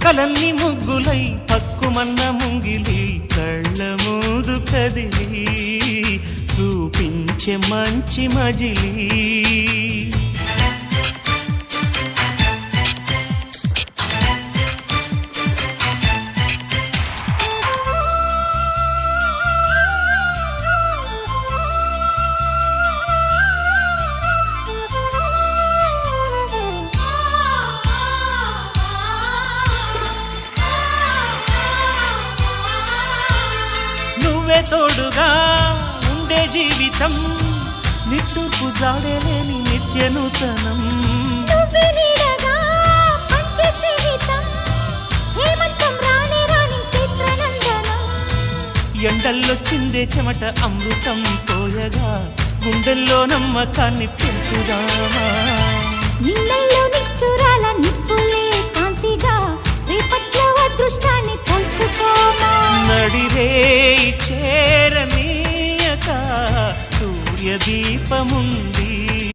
కలన్ని ముగ్గులై పక్కుమన్న ముంగిలి కళ్ళ మూదు కదిలి చూపించే మంచి మజిలీ తోడుగా ఉండే జీవితం నిట్టూర్పు జాడలేని నిత్య నూతనం ఎండల్లో చిందే చెమట అమృతం పోయగా గుండెల్లో నమ్మకాన్ని పెంచుదామా